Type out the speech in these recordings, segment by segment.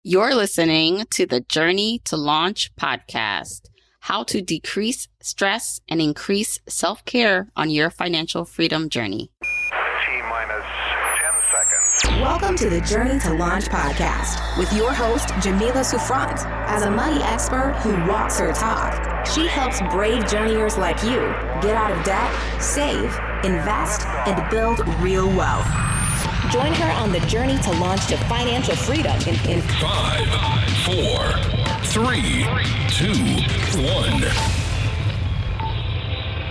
You're listening to the Journey to Launch podcast, how to decrease stress and increase self-care on your financial freedom journey. T-minus 10 seconds. Welcome to the Journey to Launch podcast with your host, Jamila Souffrant. As a money expert who walks her talk, she helps brave journeyers like you get out of debt, save, invest, and build real wealth. Join her on the journey to launch to financial freedom in 5, 4, 3, 2, 1.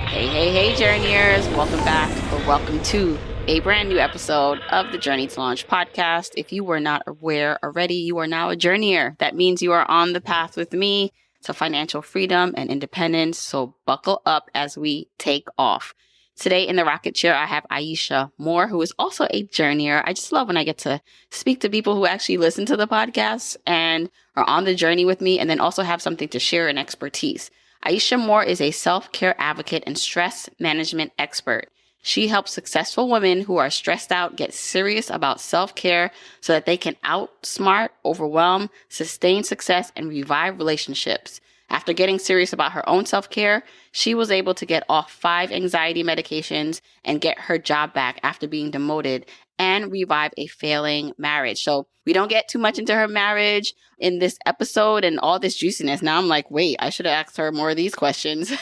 Hey, journeyers. Welcome back or welcome to a brand new episode of the Journey to Launch podcast. If you were not aware already, you are now a journeyer. That means you are on the path with me to financial freedom and independence. So buckle up as we take off. Today in the rocket chair, I have Aisha Moore, who is also a journeyer. I just love when I get to speak to people who actually listen to the podcast and are on the journey with me and then also have something to share and expertise. Aisha Moore is a self-care advocate and stress management expert. She helps successful women who are stressed out get serious about self-care so that they can outsmart, overwhelm, sustain success, and revive relationships. After getting serious about her own self-care, she was able to get off 5 anxiety medications and get her job back after being demoted and revive a failing marriage. So we don't get too much into her marriage in this episode and all this juiciness. Now I'm like, wait, I should have asked her more of these questions.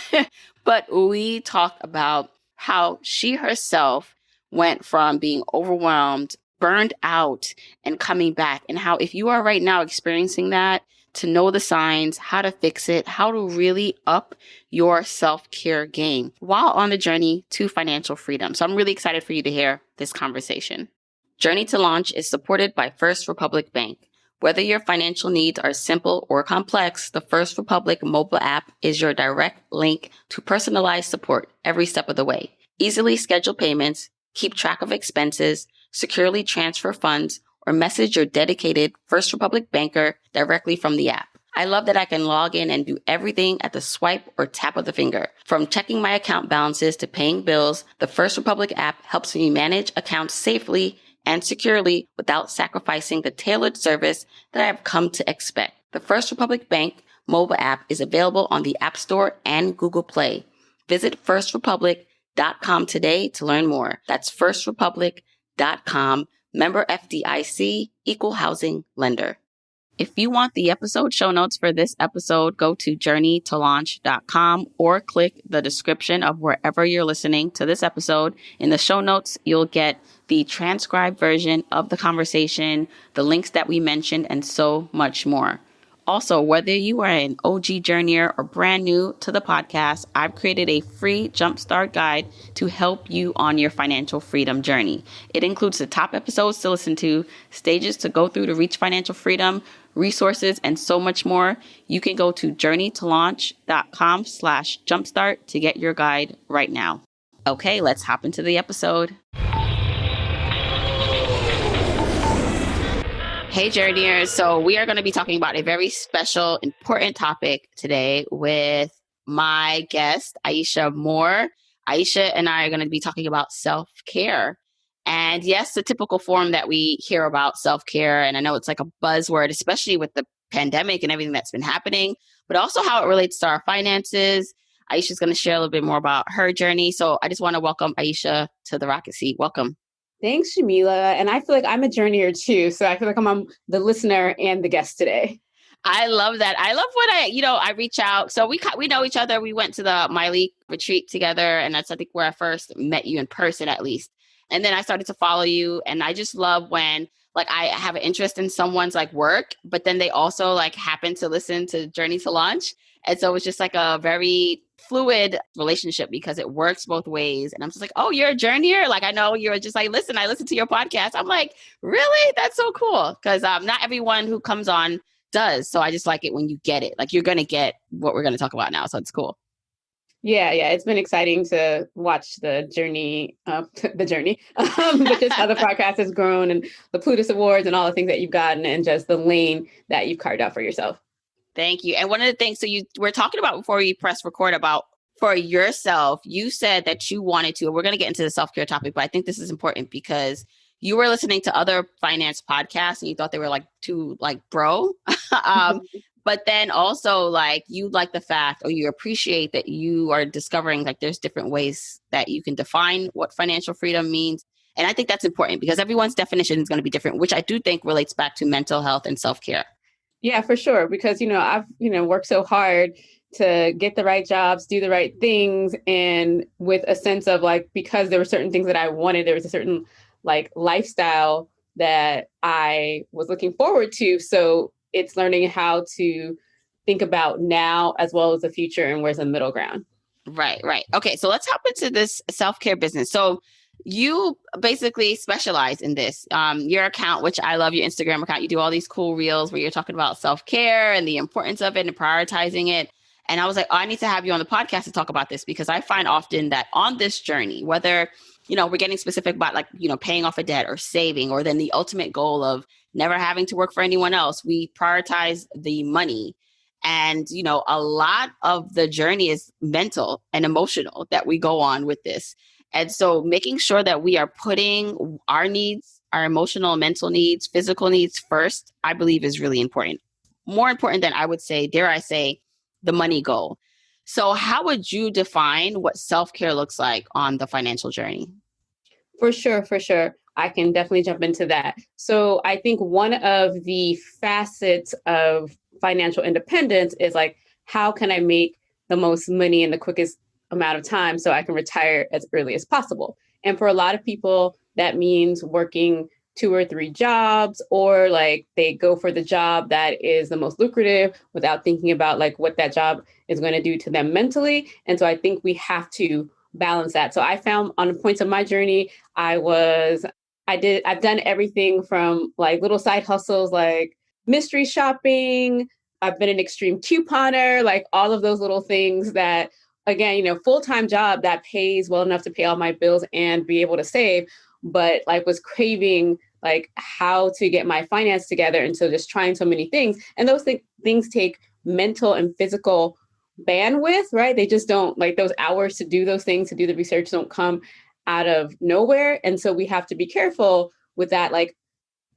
But we talk about how she herself went from being overwhelmed, burned out, and coming back. And how if you are right now experiencing that, to know the signs, how to fix it, how to really up your self-care game while on the journey to financial freedom. So I'm really excited for you to hear this conversation. Journey to Launch is supported by First Republic Bank. Whether your financial needs are simple or complex, the First Republic mobile app is your direct link to personalized support every step of the way. Easily schedule payments, keep track of expenses, securely transfer funds, or message your dedicated First Republic banker directly from the app. I love that I can log in and do everything at the swipe or tap of the finger. From checking my account balances to paying bills, the First Republic app helps me manage accounts safely and securely without sacrificing the tailored service that I have come to expect. The First Republic Bank mobile app is available on the App Store and Google Play. Visit firstrepublic.com today to learn more. That's firstrepublic.com. Member FDIC, Equal Housing Lender. If you want the episode show notes for this episode, go to journeytolaunch.com or click the description of wherever you're listening to this episode. In the show notes, you'll get the transcribed version of the conversation, the links that we mentioned, and so much more. Also, whether you are an OG journeyer or brand new to the podcast, I've created a free jumpstart guide to help you on your financial freedom journey. It includes the top episodes to listen to, stages to go through to reach financial freedom, resources, and so much more. You can go to journeytolaunch.com/jumpstart to get your guide right now. Okay, let's hop into the episode. Hey, journeyers. So we are going to be talking about a very special, important topic today with my guest, Aisha Moore. Aisha and I are going to be talking about self-care. And yes, the typical form that we hear about self-care. And I know it's like a buzzword, especially with the pandemic and everything that's been happening, but also how it relates to our finances. Aisha's going to share a little bit more about her journey. So I just want to welcome Aisha to the rocket seat. Welcome. Thanks, Jamila. And I feel like I'm a journeyer too. So I feel like I'm the listener and the guest today. I love that. I love when I reach out. So we know each other. We went to the Miley retreat together. And that's, I think, where I first met you in person, at least. And then I started to follow you. And I just love when like I have an interest in someone's like work, but then they also like happen to listen to Journey to Launch. And so it's just like a very fluid relationship because it works both ways. And I'm just like, oh, you're a journeyer? Like, I know you're just like, listen, I listen to your podcast. I'm like, really? That's so cool. Because not everyone who comes on does. So I just like it when you get it. Like you're going to get what we're going to talk about now. So it's cool. Yeah. It's been exciting to watch the journey, but just how the podcast has grown and the Plutus Awards and all the things that you've gotten and just the lane that you've carved out for yourself. Thank you. And one of the things, so you were talking about before we press record about for yourself, you said that you wanted to, and we're going to get into the self-care topic, but I think this is important because you were listening to other finance podcasts and you thought they were like too like bro. But then also like you like the fact or you appreciate that you are discovering like there's different ways that you can define what financial freedom means. And I think that's important because everyone's definition is going to be different, which I do think relates back to mental health and self-care. Yeah, for sure. Because, I've, worked so hard to get the right jobs, do the right things. And with a sense of like, because there were certain things that I wanted, there was a certain like lifestyle that I was looking forward to. So it's learning how to think about now as well as the future and where's the middle ground. Right. Okay. So let's hop into this self-care business. So you basically specialize in this. Your account, which I love, your Instagram account, you do all these cool reels where you're talking about self-care and the importance of it and prioritizing it. And I was like, I need to have you on the podcast to talk about this because I find often that on this journey, whether, we're getting specific about like, paying off a debt or saving, or then the ultimate goal of never having to work for anyone else, we prioritize the money. And, a lot of the journey is mental and emotional that we go on with this. And so making sure that we are putting our needs, our emotional, mental needs, physical needs first, I believe is really important. More important than I would say, dare I say, the money goal. So how would you define what self-care looks like on the financial journey? For sure. I can definitely jump into that. So I think one of the facets of financial independence is like, how can I make the most money in the quickest amount of time so I can retire as early as possible? And for a lot of people, that means working 2 or 3 jobs, or like they go for the job that is the most lucrative without thinking about like what that job is going to do to them mentally. And so I think we have to balance that. So I found on the points of my journey, I've done everything from like little side hustles, like mystery shopping. I've been an extreme couponer, like all of those little things that, again, full-time job that pays well enough to pay all my bills and be able to save, but like was craving like how to get my finance together. And so just trying so many things. And those things take mental and physical bandwidth, right? They just don't, like, those hours to do those things, to do the research, don't come out of nowhere. And so we have to be careful with that. Like,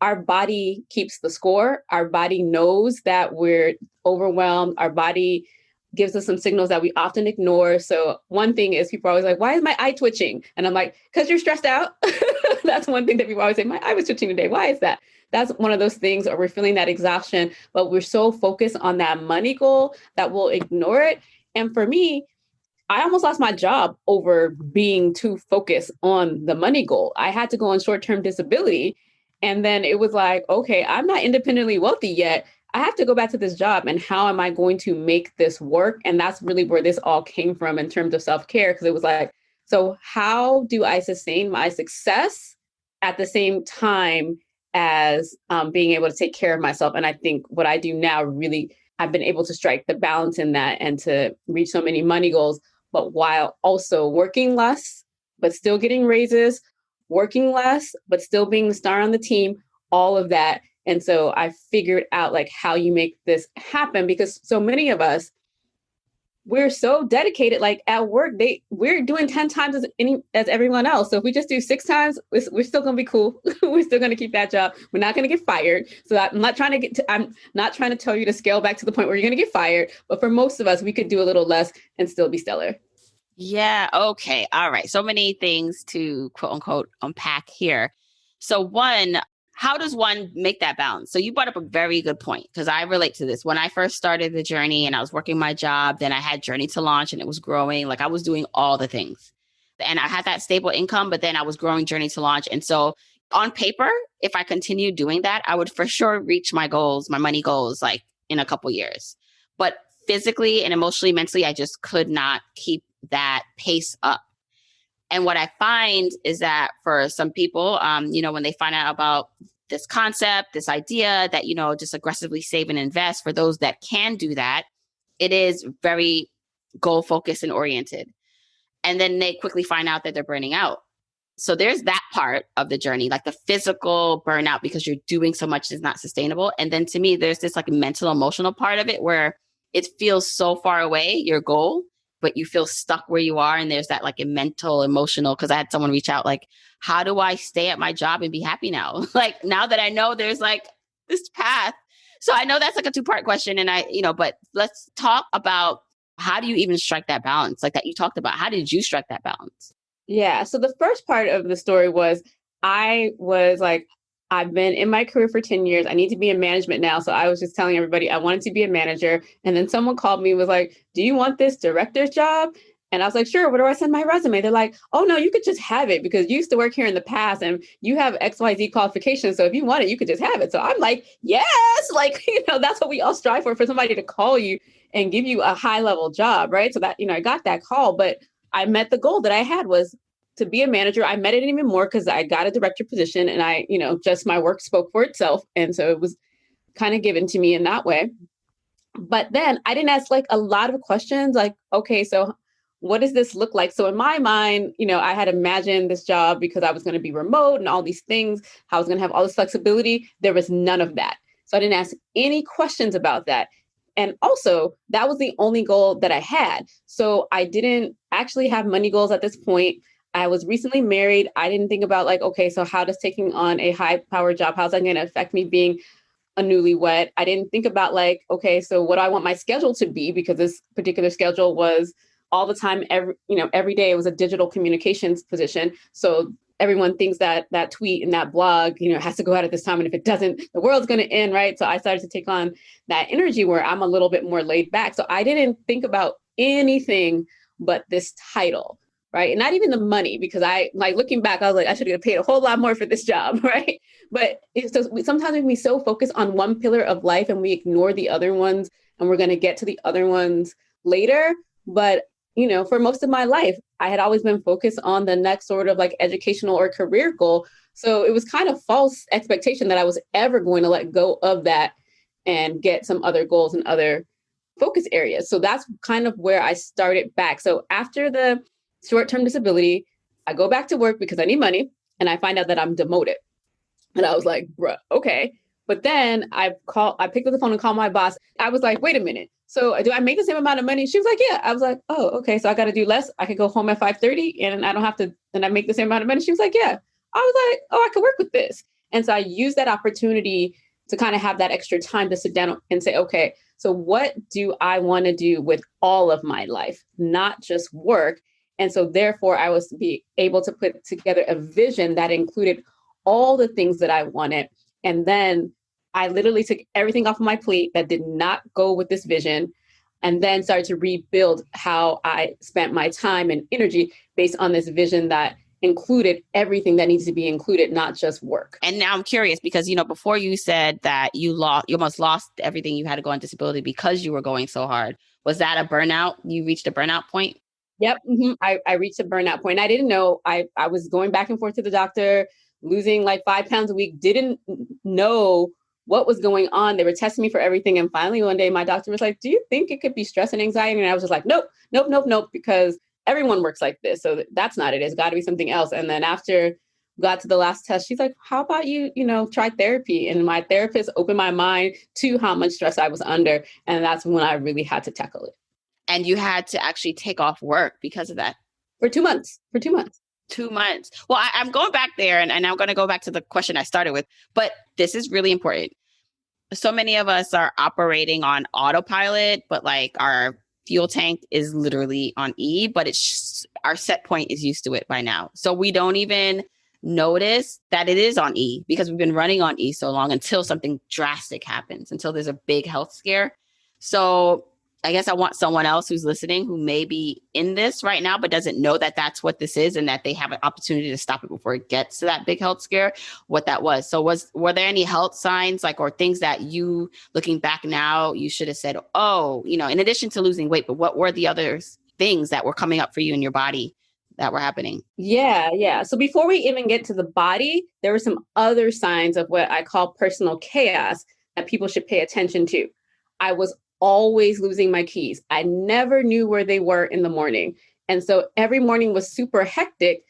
our body keeps the score. Our body knows that we're overwhelmed. Our body gives us some signals that we often ignore. So one thing is, people are always like, why is my eye twitching? And I'm like, because you're stressed out. That's one thing that people always say, my eye was twitching today. Why is that? That's one of those things, or we're feeling that exhaustion, but we're so focused on that money goal that we'll ignore it. And for me, I almost lost my job over being too focused on the money goal. I had to go on short-term disability. And then it was like, okay, I'm not independently wealthy yet. I have to go back to this job, and how am I going to make this work? And that's really where this all came from in terms of self-care, because it was like, so how do I sustain my success at the same time as being able to take care of myself? And I think what I do now, really, I've been able to strike the balance in that and to reach so many money goals, but while also working less, but still getting raises, working less, but still being the star on the team, all of that. And so I figured out like how you make this happen, because so many of us, we're so dedicated, like at work, we're doing 10 times as everyone else. So if we just do 6 times, we're still going to be cool. We're still going to keep that job. We're not going to get fired. So I'm not trying to tell you to scale back to the point where you're going to get fired. But for most of us, we could do a little less and still be stellar. Yeah. Okay. All right. So many things to quote unquote unpack here. So one, how does one make that balance? So you brought up a very good point, because I relate to this. When I first started the journey and I was working my job, then I had Journey to Launch and it was growing. Like, I was doing all the things and I had that stable income, but then I was growing Journey to Launch. And so on paper, if I continued doing that, I would for sure reach my goals, my money goals, like in a couple years. But physically and emotionally, mentally, I just could not keep that pace up. And what I find is that for some people, when they find out about this concept, this idea that, just aggressively save and invest, for those that can do that, it is very goal focused and oriented. And then they quickly find out that they're burning out. So there's that part of the journey, like the physical burnout, because you're doing so much is not sustainable. And then to me, there's this like mental, emotional part of it where it feels so far away, your goal, but you feel stuck where you are. And there's that like a mental, emotional, because I had someone reach out like, how do I stay at my job and be happy now? Like now that I know there's like this path. So I know that's like a two-part question. And but let's talk about how do you even strike that balance like that you talked about? How did you strike that balance? Yeah. So the first part of the story was I was like, I've been in my career for 10 years. I need to be in management now. So I was just telling everybody I wanted to be a manager. And then someone called me, was like, do you want this director's job? And I was like, sure. Where do I send my resume? They're like, oh, no, you could just have it because you used to work here in the past and you have XYZ qualifications. So if you want it, you could just have it. So I'm like, yes, like, that's what we all strive for somebody to call you and give you a high level job. Right. So that, I got that call, but I met the goal that I had was to be a manager. I met it even more because I got a director position and I, just my work spoke for itself. And so it was kind of given to me in that way. But then I didn't ask like a lot of questions like, okay, so what does this look like? So in my mind, I had imagined this job because I was going to be remote and all these things, how I was going to have all this flexibility. There was none of that. So I didn't ask any questions about that. And also, that was the only goal that I had. So I didn't actually have money goals at this point. I was recently married. I didn't think about like, okay, so how does taking on a high power job, how's that going to affect me being a newlywed? I didn't think about like, okay, so what do I want my schedule to be? Because this particular schedule was all the time, every day. It was a digital communications position. So everyone thinks that that tweet and that blog, has to go out at this time. And if it doesn't, the world's going to end, right? So I started to take on that energy where I'm a little bit more laid back. So I didn't think about anything but this title, right? And not even the money, because I like looking back, I was like, I should have paid a whole lot more for this job, right? But it's just, sometimes we can be so focused on one pillar of life and we ignore the other ones, and we're going to get to the other ones later. But for most of my life, I had always been focused on the next sort of like educational or career goal. So it was kind of false expectation that I was ever going to let go of that and get some other goals and other focus areas. So that's kind of where I started back. So after the short-term disability, I go back to work because I need money, and I find out that I'm demoted. And I was like, bruh, okay. But then I picked up the phone and called my boss. I was like, wait a minute. So do I make the same amount of money? She was like, yeah. I was like, oh, okay. So I got to do less. I could go home at 5:30 and I don't have to, and I make the same amount of money. She was like, yeah. I was like, oh, I could work with this. And so I used that opportunity to kind of have that extra time to sit down and say, okay, so what do I want to do with all of my life, not just work? And so therefore I was to be able to put together a vision that included all the things that I wanted. And then I literally took everything off of my plate that did not go with this vision, and then started to rebuild how I spent my time and energy based on this vision that included everything that needs to be included, not just work. And now I'm curious because, before you said that you almost lost everything, you had to go on disability because you were going so hard. Was that a burnout? You reached a burnout point? Yep. Mm-hmm. I reached a burnout point. I didn't know. I was going back and forth to the doctor, losing like 5 pounds a week, didn't know what was going on. They were testing me for everything. And finally, one day, my doctor was like, do you think it could be stress and anxiety? And I was just like, nope, because everyone works like this. So that's not it. It's got to be something else. And then after got to the last test, she's like, how about you, try therapy? And my therapist opened my mind to how much stress I was under. And that's when I really had to tackle it. And you had to actually take off work because of that? For 2 months. 2 months. Well, I'm going back there and I'm going to go back to the question I started with, but this is really important. So many of us are operating on autopilot, but like our fuel tank is literally on E, but our set point is used to it by now. So we don't even notice that it is on E because we've been running on E so long until something drastic happens, until there's a big health scare. So I guess I want someone else who's listening who may be in this right now, but doesn't know that that's what this is and that they have an opportunity to stop it before it gets to that big health scare, what that was. So were there any health signs or things that you, looking back now, you should have said, oh, in addition to losing weight, but what were the other things that were coming up for you in your body that were happening? Yeah. So before we even get to the body, there were some other signs of what I call personal chaos that people should pay attention to. I was always losing my keys. I never knew where they were in the morning. And so every morning was super hectic,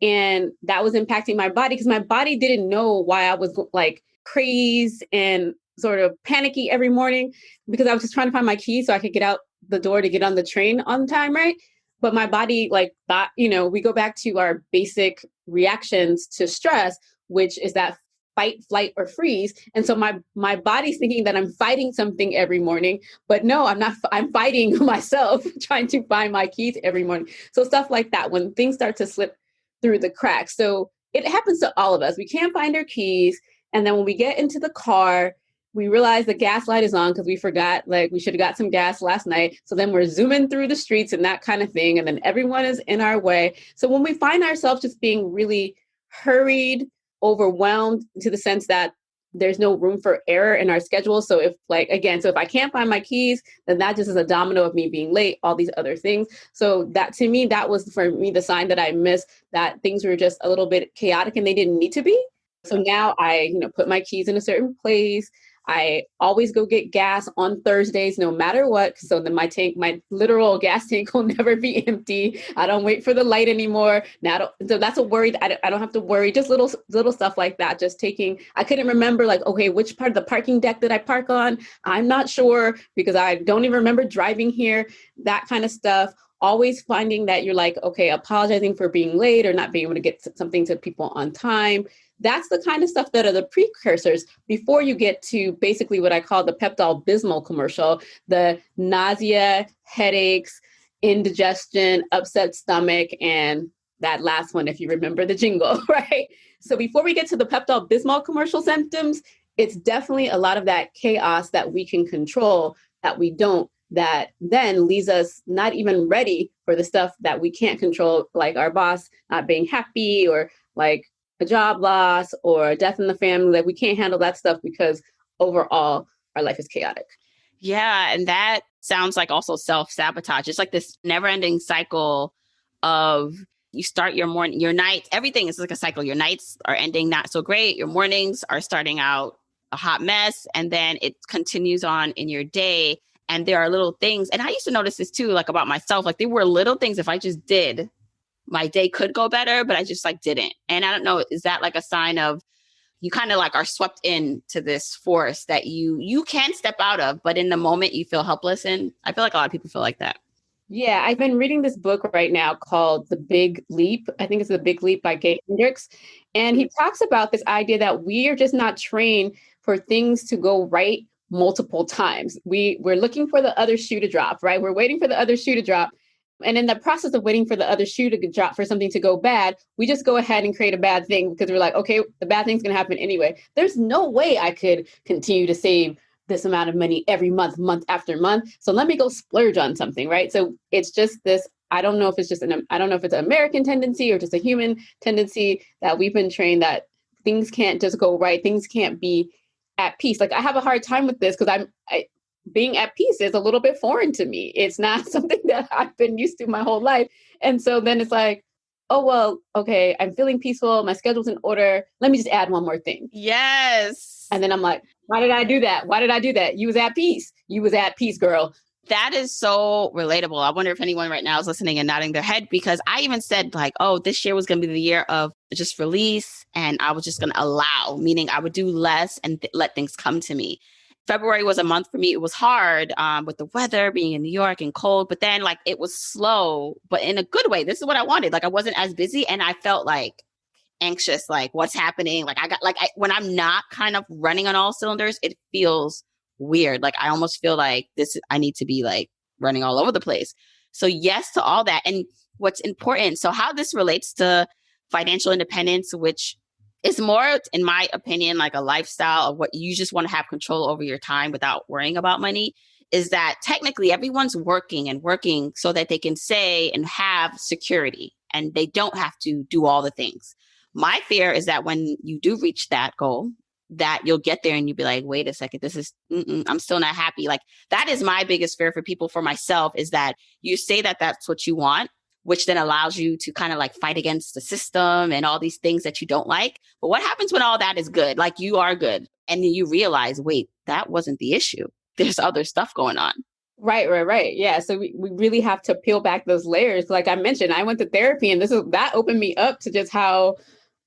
and that was impacting my body because my body didn't know why I was like crazed and sort of panicky every morning, because I was just trying to find my keys so I could get out the door to get on the train on time, right? But my body like thought, we go back to our basic reactions to stress, which is that fight, flight, or freeze. And so my body's thinking that I'm fighting something every morning, but no, I'm not. I'm fighting myself, trying to find my keys every morning. So stuff like that, when things start to slip through the cracks. So it happens to all of us. We can't find our keys. And then when we get into the car, we realize the gas light is on because we forgot, like we should have got some gas last night. So then we're zooming through the streets and that kind of thing. And then everyone is in our way. So when we find ourselves just being really hurried, overwhelmed to the sense that there's no room for error in our schedule. So if I can't find my keys, then that just is a domino of me being late, all these other things. So that to me, that was for me the sign that I missed, that things were just a little bit chaotic and they didn't need to be. So now I, put my keys in a certain place. I always go get gas on Thursdays, no matter what. So then my literal gas tank will never be empty. I don't wait for the light anymore. So that's a worry. I don't have to worry. Just little stuff like that. Just I couldn't remember okay, which part of the parking deck did I park on? I'm not sure because I don't even remember driving here, that kind of stuff. Always finding that you're okay, apologizing for being late or not being able to get something to people on time. That's the kind of stuff that are the precursors before you get to basically what I call the Pepto-Bismol commercial, the nausea, headaches, indigestion, upset stomach, and that last one, if you remember the jingle, right? So before we get to the Pepto-Bismol commercial symptoms, it's definitely a lot of that chaos that we can control that we don't, that then leaves us not even ready for the stuff that we can't control, like our boss not being happy or like a job loss or a death in the family. Like we can't handle that stuff because overall our life is chaotic. Yeah. And that sounds like also self-sabotage. It's like this never-ending cycle of you start your morning, your nights, everything is like a cycle. Your nights are ending not so great. Your mornings are starting out a hot mess. And then it continues on in your day. And there are little things. And I used to notice this too, like about myself, like there were little things if I just did, my day could go better, but I just didn't. And I don't know, is that like a sign of you kind of are swept into this force that you can step out of, but in the moment you feel helpless. And I feel like a lot of people feel like that. Yeah, I've been reading this book right now called The Big Leap. I think it's The Big Leap by Gay Hendricks. And he talks about this idea that we are just not trained for things to go right multiple times. We're looking for the other shoe to drop, right? We're waiting for the other shoe to drop. And in the process of waiting for the other shoe to drop for something to go bad, we just go ahead and create a bad thing because we're like, okay, the bad thing's going to happen anyway. There's no way I could continue to save this amount of money every month, month after month. So let me go splurge on something, right? So it's just this, I don't know if it's an American tendency or just a human tendency that we've been trained that things can't just go right. Things can't be at peace. Like I have a hard time with this because being at peace is a little bit foreign to me. It's not something that I've been used to my whole life. And so then it's like, oh, well, okay, I'm feeling peaceful. My schedule's in order. Let me just add one more thing. Yes. And then I'm like, why did I do that? Why did I do that? You was at peace. You was at peace, girl. That is so relatable. I wonder if anyone right now is listening and nodding their head because I even said oh, this year was going to be the year of just release. And I was just going to allow, meaning I would do less and let things come to me. February was a month for me. It was hard with the weather being in New York and cold, but then it was slow, but in a good way. This is what I wanted. I wasn't as busy and I felt anxious, what's happening? When I'm not kind of running on all cylinders, it feels weird. I almost feel like I need to be running all over the place. So yes to all that. And what's important. So how this relates to financial independence, which is more, in my opinion, like a lifestyle of what you just want to have control over your time without worrying about money, is that technically everyone's working so that they can say and have security and they don't have to do all the things. My fear is that when you do reach that goal, that you'll get there and you'll be like, wait a second, I'm still not happy. That is my biggest fear for people, for myself, is that you say that that's what you want, which then allows you to kind of fight against the system and all these things that you don't like. But what happens when all that is good? You are good. And then you realize, wait, that wasn't the issue. There's other stuff going on. Right. Yeah. So we really have to peel back those layers. Like I mentioned, I went to therapy and that opened me up to just how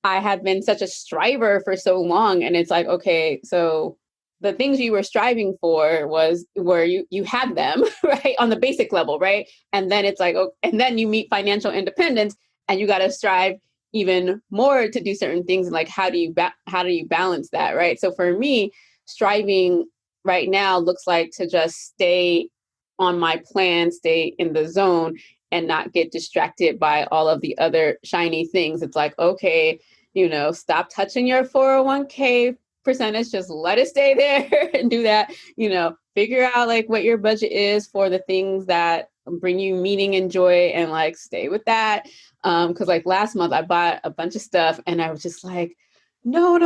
I had been such a striver for so long. And it's okay, so the things you were striving for was where you had them, right, on the basic level, right? And then it's like, oh, and then you meet financial independence and you got to strive even more to do certain things. And like, how do you balance that, right? So for me, striving right now looks like to just stay on my plan, stay in the zone, and not get distracted by all of the other shiny things. It's like, okay, stop touching your 401k percentage, just let it stay there and do that, figure out like what your budget is for the things that bring you meaning and joy, and like stay with that. Because like last month I bought a bunch of stuff and I was just like, no,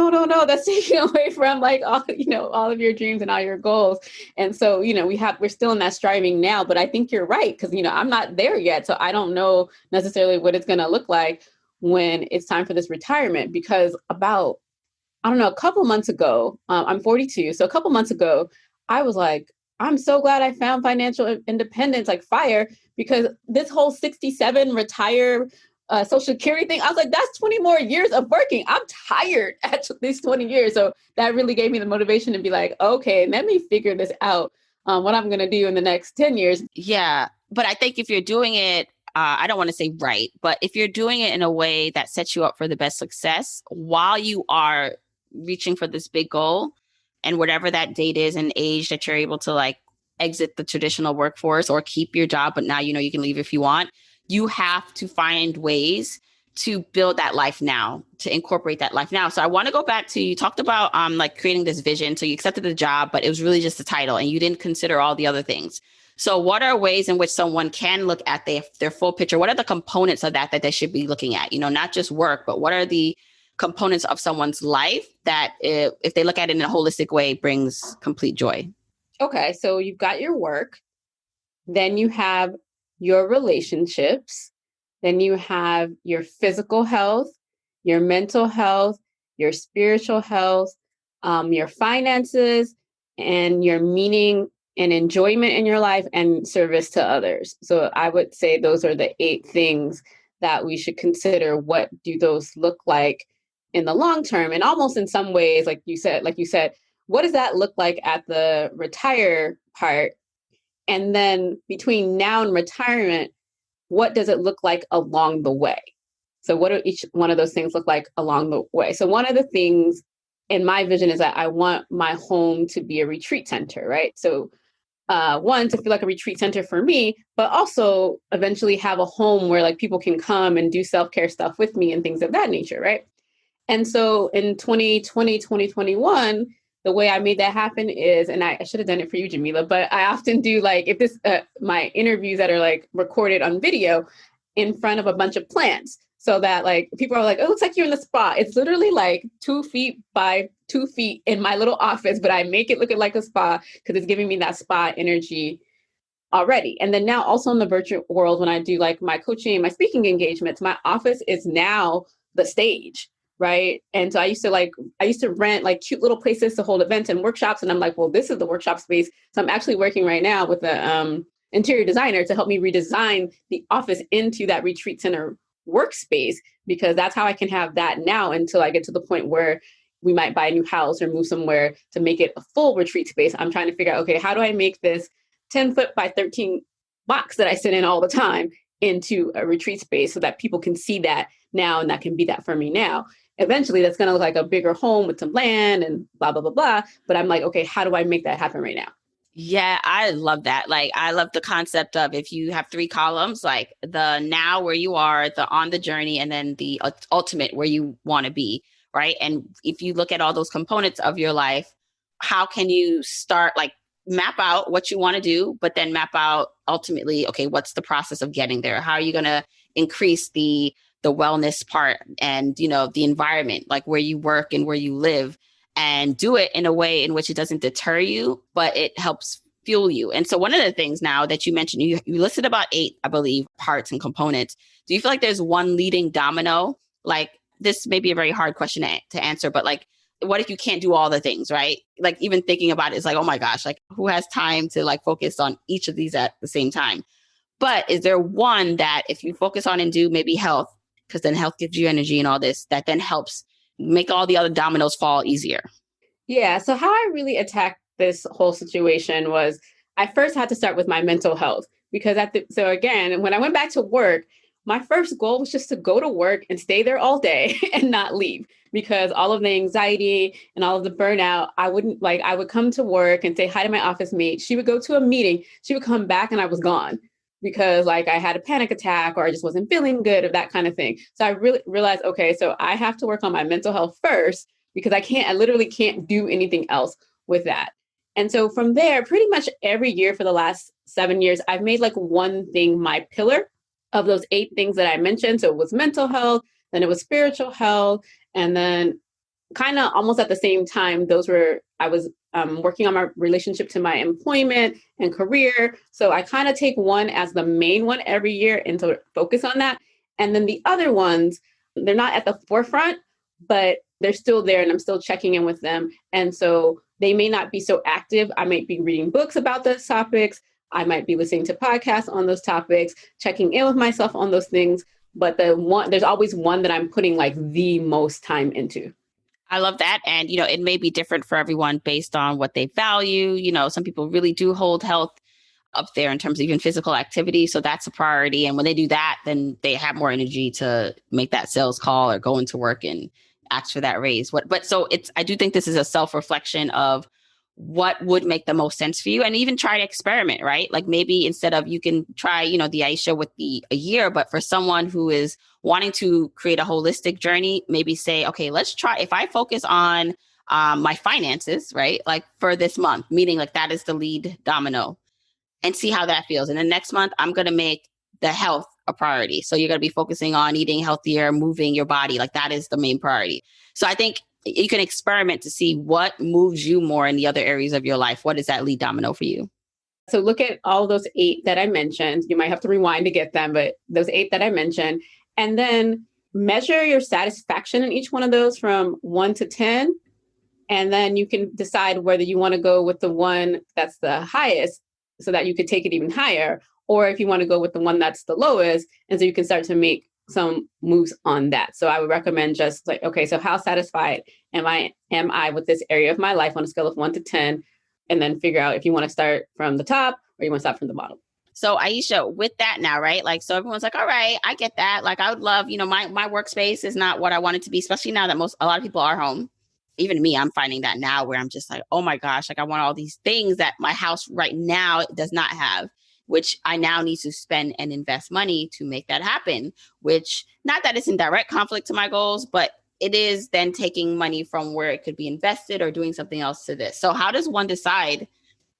that's taking away from like all of your dreams and all your goals. And so, we're still in that striving now, but I think you're right. Cause I'm not there yet. So I don't know necessarily what it's going to look like when it's time for this retirement, because about, I don't know, a couple months ago, I'm 42. So a couple months ago, I was like, I'm so glad I found financial independence, like fire, because this whole 67 retire Social Security thing, I was like, that's 20 more years of working. I'm tired at these 20 years. So that really gave me the motivation to be like, okay, let me figure this out, what I'm going to do in the next 10 years. Yeah. But I think if you're doing it, I don't want to say right, but if you're doing it in a way that sets you up for the best success while you are reaching for this big goal, and whatever that date is and age that you're able to like exit the traditional workforce or keep your job, but now you can leave if you want, you have to find ways to build that life now, to incorporate that life now. So I want to go back to, you talked about like creating this vision. So you accepted the job, but it was really just the title and you didn't consider all the other things. So what are ways in which someone can look at their full picture? What are the components of that they should be looking at? Not just work, but what are the components of someone's life that if they look at it in a holistic way, brings complete joy? Okay, so you've got your work, then you have your relationships, then you have your physical health, your mental health, your spiritual health, your finances, and your meaning and enjoyment in your life and service to others. So I would say those are the 8 things that we should consider. What do those look like in the long term? And almost in some ways, like you said, what does that look like at the retire part? And then between now and retirement, what does it look like along the way? So what do each one of those things look like along the way? So one of the things in my vision is that I want my home to be a retreat center, right? So one, to feel like a retreat center for me, but also eventually have a home where like people can come and do self-care stuff with me and things of that nature, right? And so in 2020, 2021, the way I made that happen is, and I should have done it for you, Jamila, but I often do like, if this, my interviews that are like recorded on video in front of a bunch of plants, so that like people are like, oh, it looks like you're in the spa. It's literally like 2 feet by 2 feet in my little office, but I make it look like a spa because it's giving me that spa energy already. And then now also in the virtual world, when I do like my coaching and my speaking engagements, my office is now the stage. Right. And so I used to rent like cute little places to hold events and workshops. And I'm like, well, this is the workshop space. So I'm actually working right now with the interior designer to help me redesign the office into that retreat center workspace, because that's how I can have that now until I get to the point where we might buy a new house or move somewhere to make it a full retreat space. I'm trying to figure out, okay, how do I make this 10 foot by 13 box that I sit in all the time into a retreat space so that people can see that now, and that can be that for me now. Eventually, that's going to look like a bigger home with some land and blah, blah, blah, blah. But I'm like, okay, how do I make that happen right now? Yeah, I love that. Like, I love the concept of if you have 3 columns, like the now where you are, the on the journey, and then the ultimate where you want to be, right? And if you look at all those components of your life, how can you start, like, map out what you want to do, but then map out ultimately, okay, what's the process of getting there? How are you going to increase the wellness part and, the environment, like where you work and where you live, and do it in a way in which it doesn't deter you, but it helps fuel you. And so one of the things now that you mentioned, you listed about 8, I believe, parts and components. Do you feel like there's one leading domino? Like, this may be a very hard question to answer, but like, what if you can't do all the things, right? Like, even thinking about it is like, oh my gosh, like who has time to like focus on each of these at the same time? But is there one that if you focus on and do, maybe health, because then health gives you energy and all this, that then helps make all the other dominoes fall easier? Yeah. So how I really attacked this whole situation was I first had to start with my mental health because so again, when I went back to work, my first goal was just to go to work and stay there all day and not leave because all of the anxiety and all of the burnout, I would come to work and say hi to my office mate. She would go to a meeting, she would come back and I was gone because like I had a panic attack or I just wasn't feeling good or that kind of thing. So I really realized, okay, so I have to work on my mental health first because I literally can't do anything else with that. And so from there, pretty much every year for the last 7 years, I've made like one thing my pillar of those 8 things that I mentioned. So it was mental health, then it was spiritual health, and then kind of almost at the same time, I was working on my relationship to my employment and career. So I kind of take one as the main one every year and to focus on that. And then the other ones, they're not at the forefront, but they're still there and I'm still checking in with them. And so they may not be so active. I might be reading books about those topics. I might be listening to podcasts on those topics, checking in with myself on those things. But there's always one that I'm putting like the most time into. I love that. And, it may be different for everyone based on what they value. Some people really do hold health up there in terms of even physical activity. So that's a priority. And when they do that, then they have more energy to make that sales call or go into work and ask for that raise. But so I do think this is a self-reflection of what would make the most sense for you and even try to experiment, right? Like maybe instead of you can try, the Aisha with a year, but for someone who is wanting to create a holistic journey, maybe say, okay, let's try, if I focus on my finances, right? Like for this month, meaning like that is the lead domino and see how that feels. And then next month, I'm going to make the health a priority. So you're going to be focusing on eating healthier, moving your body. Like that is the main priority. So I think you can experiment to see what moves you more in the other areas of your life. What is that lead domino for you? So look at all those 8 that I mentioned. You might have to rewind to get them, but those 8 that I mentioned. And then measure your satisfaction in each one of those from 1 to 10. And then you can decide whether you want to go with the one that's the highest so that you could take it even higher, or if you want to go with the one that's the lowest. And so you can start to make some moves on that. So I would recommend just like, okay, so how satisfied am I with this area of my life on a scale of 1 to 10? And then figure out if you want to start from the top or you want to start from the bottom. So Aisha, with that now, right? Like, so everyone's like, all right, I get that. Like, I would love, my workspace is not what I want it to be, especially now that a lot of people are home. Even me, I'm finding that now where I'm just like, oh my gosh, like I want all these things that my house right now does not have, which I now need to spend and invest money to make that happen, which not that it's in direct conflict to my goals, but it is then taking money from where it could be invested or doing something else to this. So how does one decide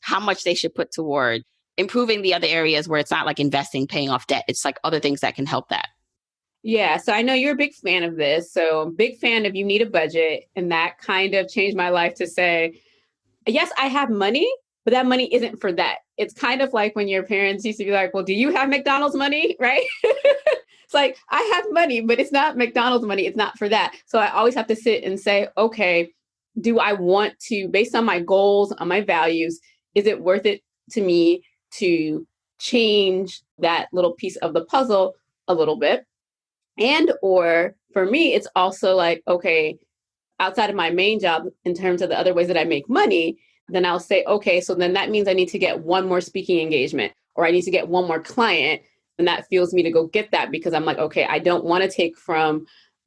how much they should put toward improving the other areas where it's not like investing, paying off debt? It's like other things that can help that. Yeah, so I know you're a big fan of this. So big fan of you need a budget. And that kind of changed my life to say, yes, I have money, but that money isn't for that. It's kind of like when your parents used to be like, well, do you have McDonald's money? Right? It's like, I have money, but it's not McDonald's money. It's not for that. So I always have to sit and say, okay, do I want to, based on my goals, on my values, is it worth it to me to change that little piece of the puzzle a little bit? And or for me, it's also like, okay, outside of my main job, in terms of the other ways that I make money, then I'll say, okay, so then that means I need to get one more speaking engagement or I need to get one more client. And that fuels me to go get that because I'm like, okay, I don't want to take from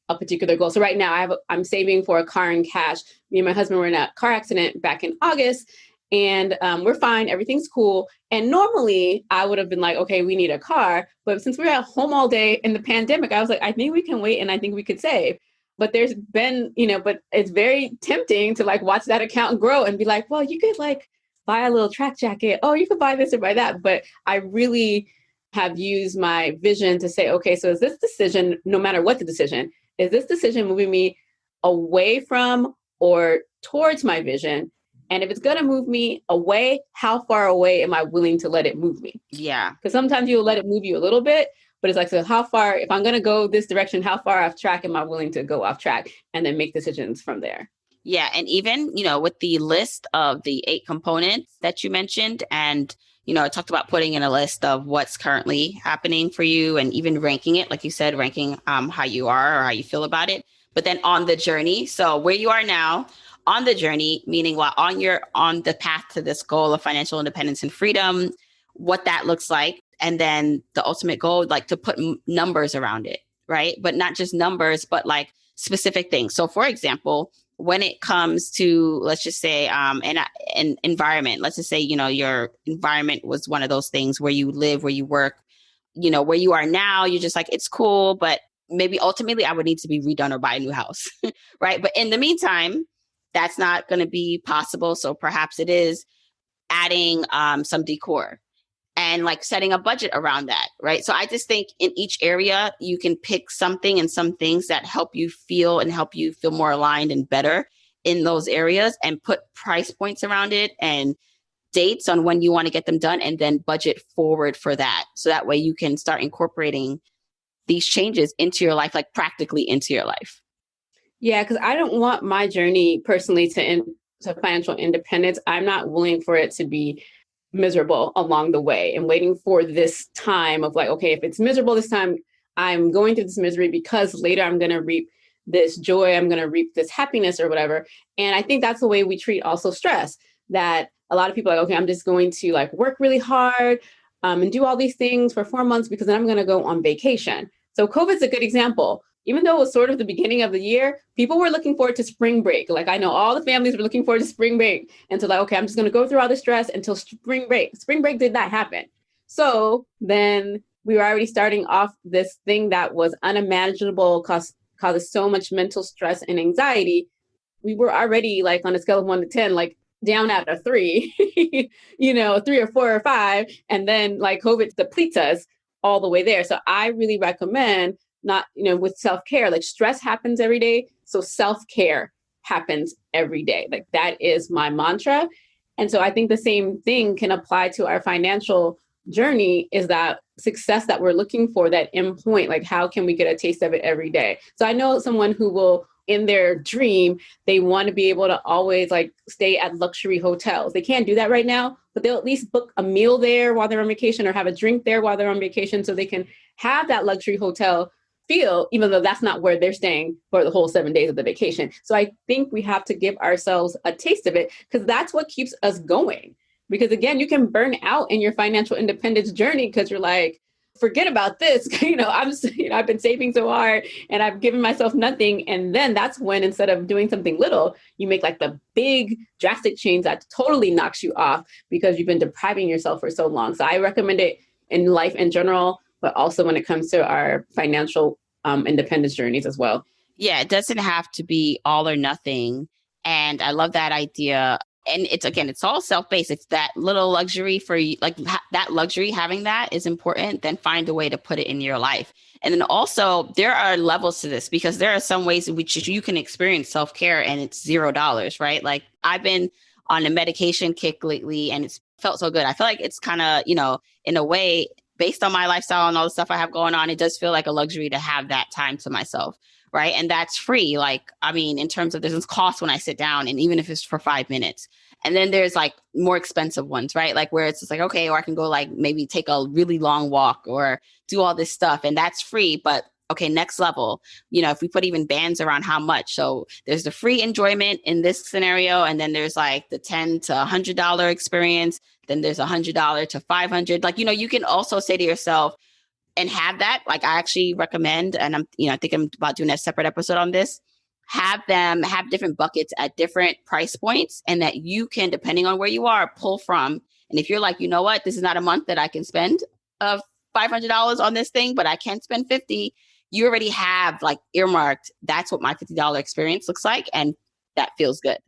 a particular goal. So right now I'm saving for a car in cash. Me and my husband were in a car accident back in August. And we're fine. Everything's cool. And normally I would have been like, okay, we need a car. But since we're at home all day in the pandemic, I was like, I think we can wait and I think we could save. But there's been, but it's very tempting to like watch that account grow and be like, well, you could like buy a little track jacket. Oh, you could buy this or buy that. But I really have used my vision to say, okay, so is this decision, no matter what the decision, is this decision moving me away from or towards my vision? And if it's going to move me away, how far away am I willing to let it move me? Yeah. Because sometimes you'll let it move you a little bit, but it's like, so how far, if I'm going to go this direction, how far off track am I willing to go off track and then make decisions from there? Yeah. And even, with the list of the 8 components that you mentioned, and, I talked about putting in a list of what's currently happening for you and even ranking it, like you said, ranking how you are or how you feel about it, but then on the journey. So where you are now, on the journey, meaning while on the path to this goal of financial independence and freedom, what that looks like. And then the ultimate goal, like to put numbers around it, right? But not just numbers, but like specific things. So for example, when it comes to, let's just say, an environment, let's just say, your environment was one of those things where you live, where you work, where you are now, you're just like, it's cool, but maybe ultimately I would need to be redone or buy a new house, right? But in the meantime, that's not going to be possible. So perhaps it is adding some decor and like setting a budget around that, right? So I just think in each area, you can pick something and some things that help you feel more aligned and better in those areas, and put price points around it and dates on when you want to get them done, and then budget forward for that. So that way you can start incorporating these changes into your life, like practically into your life. Yeah, because I don't want my journey personally to financial independence. I'm not willing for it to be miserable along the way, and waiting for this time of like, okay, if it's miserable this time, I'm going through this misery because later I'm going to reap this joy, I'm going to reap this happiness or whatever. And I think that's the way we treat also stress, that a lot of people are like, okay, I'm just going to like work really hard and do all these things for 4 months because then I'm going to go on vacation. So COVID's a good example. Even though it was sort of the beginning of the year, people were looking forward to spring break. Like I know all the families were looking forward to spring break. And so like, okay, I'm just going to go through all the stress until spring break. Spring break did not happen. So then we were already starting off this thing that was unimaginable, causes so much mental stress and anxiety. We were already like on a scale of 1 to 10, like down at a 3, 3 or 4 or 5. And then like COVID depletes us all the way there. So I really recommend not, with self-care, like stress happens every day. So self-care happens every day. Like that is my mantra. And so I think the same thing can apply to our financial journey, is that success that we're looking for, that end point, like how can we get a taste of it every day? So I know someone who will, in their dream, they want to be able to always like stay at luxury hotels. They can't do that right now, but they'll at least book a meal there while they're on vacation, or have a drink there while they're on vacation, so they can have that luxury hotel feel, even though that's not where they're staying for the whole 7 days of the vacation. So I think we have to give ourselves a taste of it, because that's what keeps us going. Because again, you can burn out in your financial independence journey because you're like, forget about this. I've been saving so hard and I've given myself nothing. And then that's when, instead of doing something little, you make like the big drastic change that totally knocks you off because you've been depriving yourself for so long. So I recommend it in life in general, but also when it comes to our financial independence journeys as well. Yeah, it doesn't have to be all or nothing. And I love that idea. And it's all self-based. If that little luxury for you, like that luxury, having that is important, then find a way to put it in your life. And then also there are levels to this, because there are some ways in which you can experience self-care and it's $0, right? Like I've been on a medication kick lately and it's felt so good. I feel like it's kind of, in a way, based on my lifestyle and all the stuff I have going on, it does feel like a luxury to have that time to myself. Right. And that's free. Like, I mean, in terms of there's cost when I sit down, and even if it's for 5 minutes. And then there's like more expensive ones, right? Like where it's just like, okay, or I can go like maybe take a really long walk or do all this stuff, and that's free. But okay, next level, if we put even bands around how much. So there's the free enjoyment in this scenario. And then there's like the $10 to $100 experience. Then there's $100 to $500. Like, you can also say to yourself, and have that, like I actually recommend, and I think I'm about doing a separate episode on this, have different buckets at different price points, and that you can, depending on where you are, pull from. And if you're like, you know what, this is not a month that I can spend $500 on this thing, but I can spend $50, you already have like earmarked, that's what my $50 experience looks like. And that feels good.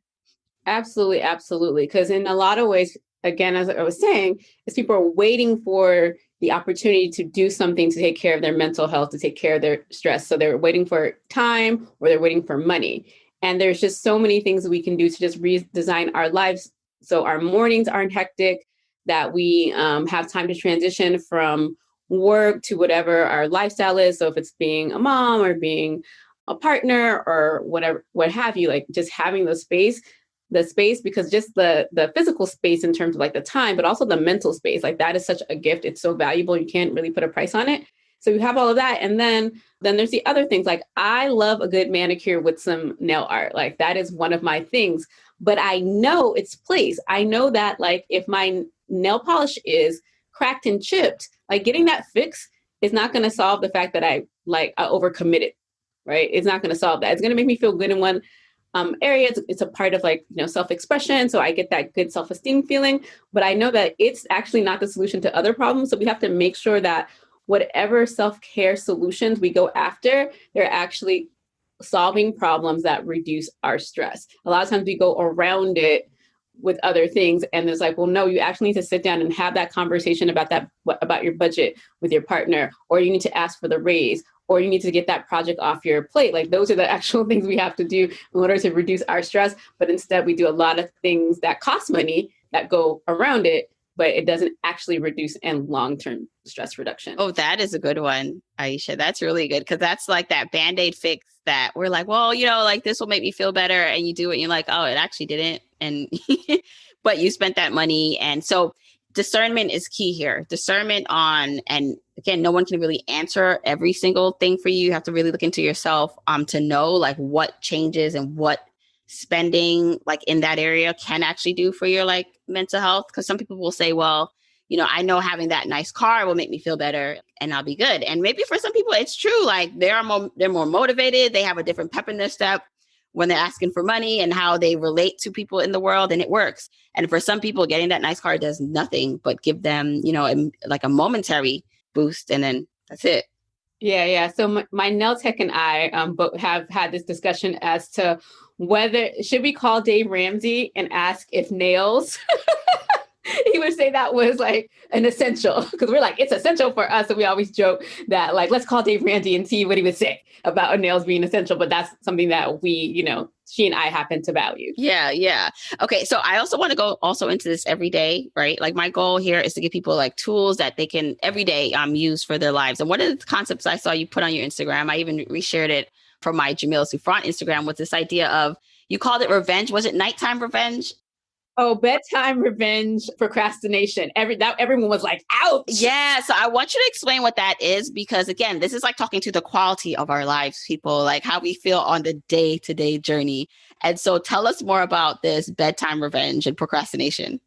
Absolutely. Absolutely. Because in a lot of ways, again, as I was saying, is people are waiting for the opportunity to do something to take care of their mental health, to take care of their stress. So they're waiting for time, or they're waiting for money. And there's just so many things that we can do to just redesign our lives so our mornings aren't hectic, that we have time to transition from work to whatever our lifestyle is. So if it's being a mom or being a partner or whatever, what have you, like just having the space, because just the physical space in terms of like the time, but also the mental space, like that is such a gift. It's so valuable. You can't really put a price on it. So you have all of that. And then there's the other things. Like, I love a good manicure with some nail art. Like, that is one of my things. But I know its place. I know that, like, if my nail polish is cracked and chipped, like, getting that fixed is not going to solve the fact that I overcommitted, right? It's not going to solve that. It's going to make me feel good in one area. It's a part of, like, self-expression. So I get that good self-esteem feeling, but I know that it's actually not the solution to other problems. So we have to make sure that whatever self-care solutions we go after, they're actually solving problems that reduce our stress. A lot of times we go around it with other things, and it's like, well, no, you actually need to sit down and have that conversation about your budget with your partner, or you need to ask for the raise, or you need to get that project off your plate. Like, those are the actual things we have to do in order to reduce our stress. But instead, we do a lot of things that cost money that go around it, but it doesn't actually reduce in long-term stress reduction. Oh, that is a good one, Aisha. That's really good, because that's like that Band-Aid fix that we're like, well, like, this will make me feel better. And you do it and you're like, oh, it actually didn't. And but you spent that money. And so discernment is key here. Discernment on, and again, no one can really answer every single thing for you. You have to really look into yourself to know, like, what changes and what spending, like, in that area can actually do for your, like, mental health. Because some people will say, well, I know having that nice car will make me feel better and I'll be good. And maybe for some people it's true. Like, they're more motivated. They have a different pep in their step when they're asking for money and how they relate to people in the world, and it works. And for some people, getting that nice car does nothing but give them, like a momentary boost, and then that's it. Yeah. So my nail tech and I have had this discussion as to whether should we call Dave Ramsey and ask if nails. He would say that was like an essential, because we're like, it's essential for us. So we always joke that, like, let's call Dave Ramsey and see what he would say about nails being essential. But that's something that we, she and I happen to value. Yeah. Okay. So I also want to go also into this every day, right? Like, my goal here is to give people, like, tools that they can every day use for their lives. And one of the concepts I saw you put on your Instagram, I even reshared it from my Jamila Souffrant Instagram, was this idea of, you called it revenge. Was it nighttime revenge? Oh, bedtime revenge procrastination. Everyone was like, ouch. Yeah. So I want you to explain what that is, because again, this is like talking to the quality of our lives, people, like how we feel on the day-to-day journey. And so tell us more about this bedtime revenge and procrastination.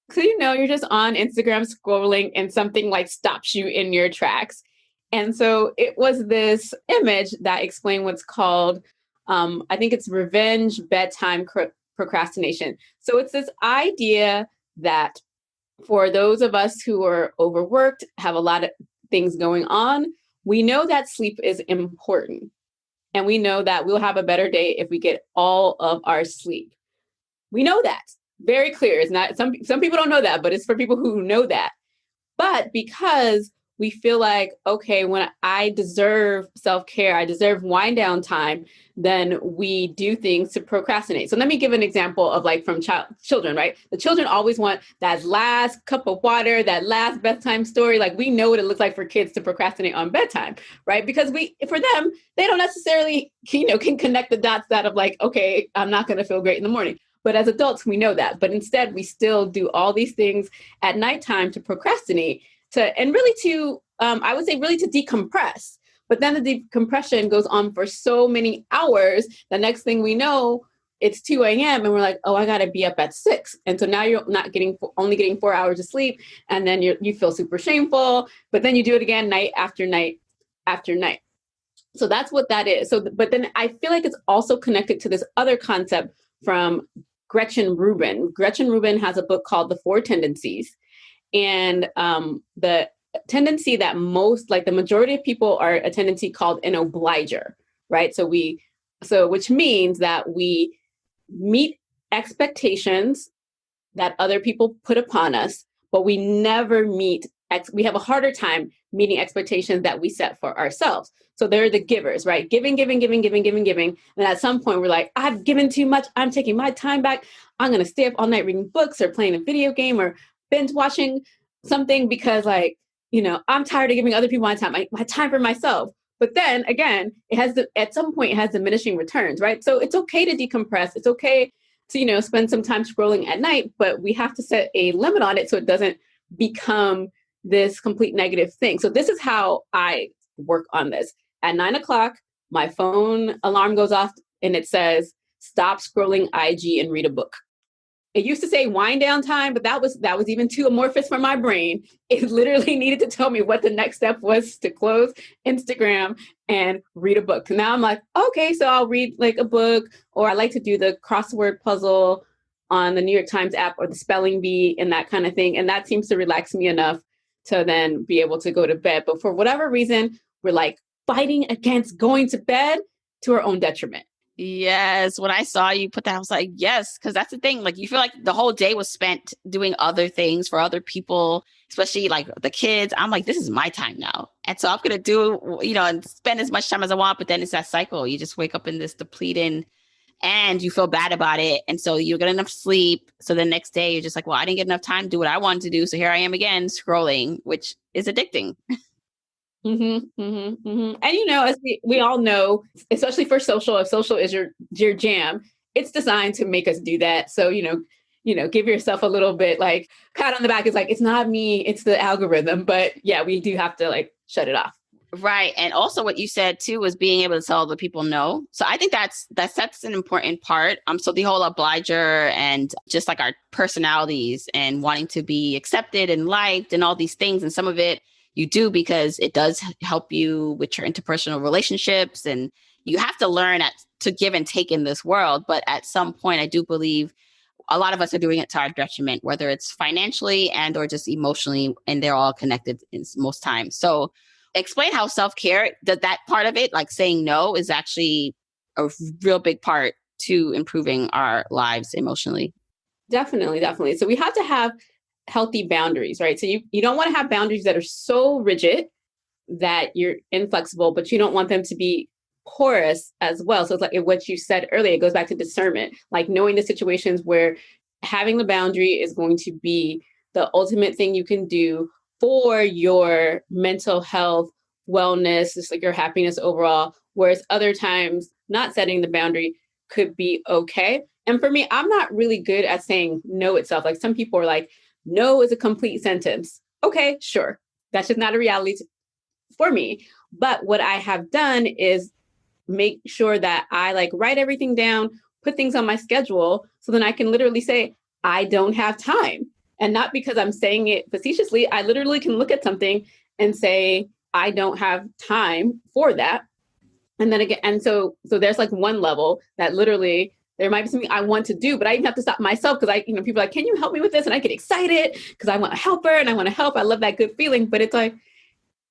So, you're just on Instagram scrolling and something like stops you in your tracks. And so it was this image that explained what's called, I think it's revenge bedtime procrastination. So it's this idea that for those of us who are overworked, have a lot of things going on, we know that sleep is important. And we know that we'll have a better day if we get all of our sleep. We know that. Very clear. It's not, some people don't know that, but it's for people who know that. But because we feel like, okay, when I deserve self-care, I deserve wind down time, then we do things to procrastinate. So let me give an example of, like, from children, right? The children always want that last cup of water, that last bedtime story. Like, we know what it looks like for kids to procrastinate on bedtime, right? Because for them, they don't necessarily, can connect the dots that of, like, okay, I'm not going to feel great in the morning. But as adults, we know that. But instead, we still do all these things at nighttime to procrastinate, I would say really to decompress. But then the decompression goes on for so many hours. The next thing we know, it's 2 a.m. and we're like, oh, I got to be up at 6. And so now you're only getting 4 hours of sleep. And then you feel super shameful, but then you do it again night after night after night. So that's what that is. So, but then I feel like it's also connected to this other concept from Gretchen Rubin. Gretchen Rubin has a book called The Four Tendencies. And the tendency that the majority of people are a tendency called an obliger, right? So which means that we meet expectations that other people put upon us, but we never we have a harder time meeting expectations that we set for ourselves. So they're the givers, right? Giving. And at some point we're like, I've given too much. I'm taking my time back. I'm going to stay up all night reading books or playing a video game or binge watching something because, like, I'm tired of giving other people my time for myself. But then again, at some point it has diminishing returns, right? So it's okay to decompress. It's okay to, spend some time scrolling at night, but we have to set a limit on it so it doesn't become this complete negative thing. So this is how I work on this. At 9 o'clock, my phone alarm goes off and it says, stop scrolling IG and read a book. It used to say wind down time, but that was even too amorphous for my brain. It literally needed to tell me what the next step was to close Instagram and read a book. And now I'm like, okay, so I'll read like a book, or I like to do the crossword puzzle on the New York Times app or the spelling bee and that kind of thing. And that seems to relax me enough to then be able to go to bed. But for whatever reason, we're like fighting against going to bed to our own detriment. Yes. When I saw you put that, I was like, yes, because that's the thing. Like, you feel like the whole day was spent doing other things for other people, especially like the kids. I'm like, this is my time now. And so I'm going to do, and spend as much time as I want. But then it's that cycle. You just wake up in this depleting and you feel bad about it. And so you get enough sleep. So the next day you're just like, well, I didn't get enough time to do what I wanted to do. So here I am again, scrolling, which is addicting. Mm-hmm, mm-hmm, mm-hmm. And as we all know, especially for social, if social is your jam, it's designed to make us do that. So give yourself a little bit like pat on the back. It's like, it's not me, it's the algorithm. But yeah, we do have to like shut it off. Right. And also what you said too was being able to tell the people no. So I think that's an important part. So the whole obliger and just like our personalities and wanting to be accepted and liked and all these things, and some of it you do because it does help you with your interpersonal relationships, and you have to learn to give and take in this world. But at some point, I do believe a lot of us are doing it to our detriment, whether it's financially and or just emotionally, and they're all connected in most times. So explain how self-care, that part of it, like saying no, is actually a real big part to improving our lives emotionally. Definitely, definitely. So we have to have healthy boundaries, right? So you don't want to have boundaries that are so rigid that you're inflexible, but you don't want them to be porous as well. So it's like what you said earlier, it goes back to discernment, like knowing the situations where having the boundary is going to be the ultimate thing you can do for your mental health, wellness, just like your happiness overall, whereas other times not setting the boundary could be okay. And for me, I'm not really good at saying no itself. Like some people are like, no is a complete sentence. Okay, sure. That's just not a reality for me. But what I have done is make sure that I like write everything down, put things on my schedule, so then I can literally say, I don't have time. And not because I'm saying it facetiously, I literally can look at something and say, I don't have time for that. And then again, and so there's like one level that literally there might be something I want to do, but I even have to stop myself because people are like, can you help me with this? And I get excited because I want to help her and I want to help. I love that good feeling, but it's like,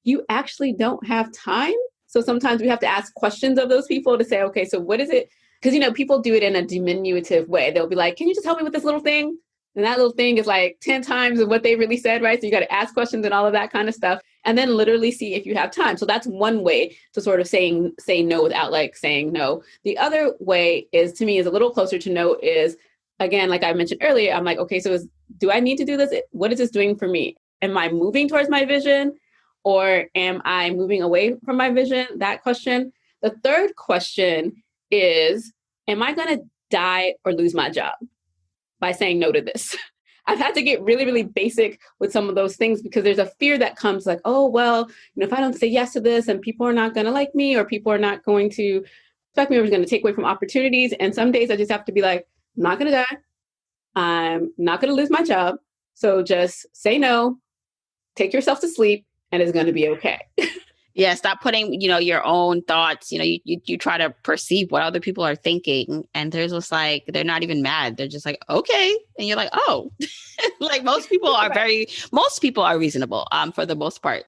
you actually don't have time. So sometimes we have to ask questions of those people to say, okay, so what is it? Because, people do it in a diminutive way. They'll be like, can you just help me with this little thing? And that little thing is like 10 times of what they really said, right? So you got to ask questions and all of that kind of stuff, and then literally see if you have time. So that's one way to sort of say no without like saying no. The other way is, to me, is a little closer to no is, again, like I mentioned earlier, I'm like, okay, so do I need to do this? What is this doing for me? Am I moving towards my vision, or am I moving away from my vision? That question. The third question is, am I going to die or lose my job by saying no to this? I've had to get really, really basic with some of those things because there's a fear that comes like, oh, well, if I don't say yes to this and people are not going to like me, or people are not going to respect me, or going to take away from opportunities. And some days I just have to be like, I'm not going to die. I'm not going to lose my job. So just say no, take yourself to sleep, and it's going to be okay. Yeah, stop putting, your own thoughts. You try to perceive what other people are thinking, and there's just like, they're not even mad. They're just like, okay. And you're like, oh, like most people are reasonable for the most part.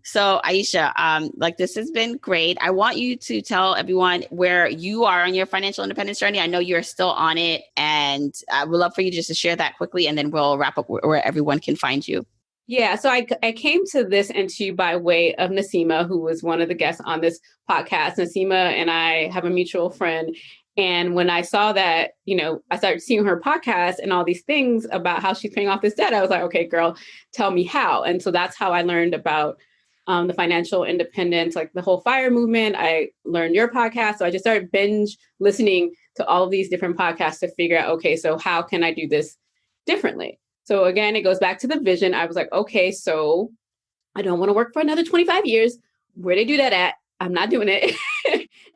So Aisha, like this has been great. I want you to tell everyone where you are on your financial independence journey. I know you're still on it, and I would love for you just to share that quickly, and then we'll wrap up where everyone can find you. Yeah, so I came to this interview by way of Nasima, who was one of the guests on this podcast. Nasima and I have a mutual friend. And when I saw that, I started seeing her podcast and all these things about how she's paying off this debt, I was like, okay, girl, tell me how. And so that's how I learned about the financial independence, like the whole FIRE movement. I learned your podcast. So I just started binge listening to all of these different podcasts to figure out, okay, so how can I do this differently? So again, it goes back to the vision. I was like, okay, so I don't want to work for another 25 years. Where they do that at? I'm not doing it.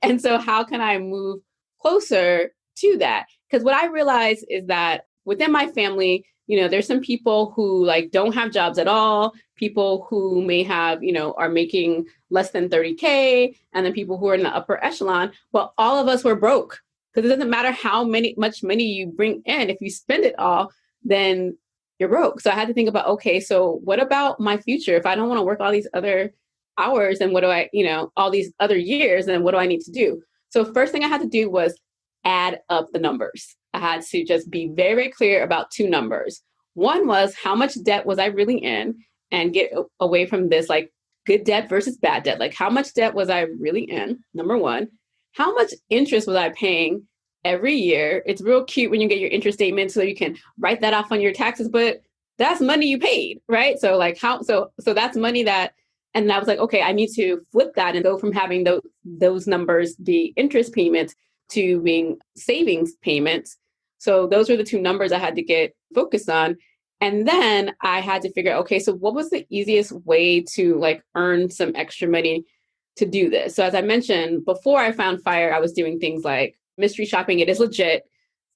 And so how can I move closer to that? Because what I realize is that within my family, there's some people who like don't have jobs at all, people who may have, are making less than 30K, and then people who are in the upper echelon. Well, all of us were broke because it doesn't matter how much money you bring in. If you spend it all, then you're broke. So I had to think about, okay, so what about my future? If I don't want to work all these other hours, and what do I, all these other years, then what do I need to do? So first thing I had to do was add up the numbers. I had to just be very, very clear about two numbers. One was how much debt was I really in, and get away from this like good debt versus bad debt. Like how much debt was I really in? Number one. How much interest was I paying every year? It's real cute when you get your interest statement so you can write that off on your taxes, but that's money you paid, right? So like so that's money that, and I was like, okay, I need to flip that and go from having those numbers be interest payments to being savings payments. So those were the two numbers I had to get focused on. And then I had to figure out, okay, so what was the easiest way to like earn some extra money to do this? So as I mentioned, before I found FIRE, I was doing things like mystery shopping. It is legit.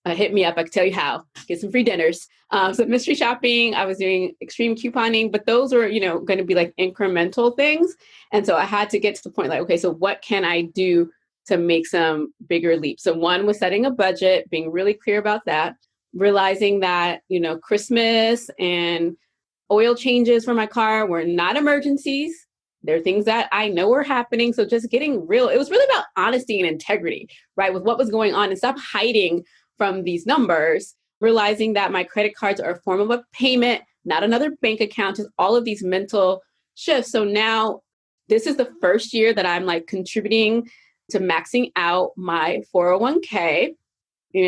Hit me up. I can tell you how. Get some free dinners. So mystery shopping, I was doing extreme couponing, but those were, going to be like incremental things. And so I had to get to the point like, okay, so what can I do to make some bigger leaps? So one was setting a budget, being really clear about that, realizing that, Christmas and oil changes for my car were not emergencies. There are things that I know are happening. So just getting real, it was really about honesty and integrity, right? With what was going on, and stop hiding from these numbers, realizing that my credit cards are a form of a payment, not another bank account, just all of these mental shifts. So now this is the first year that I'm like contributing to maxing out my 401k.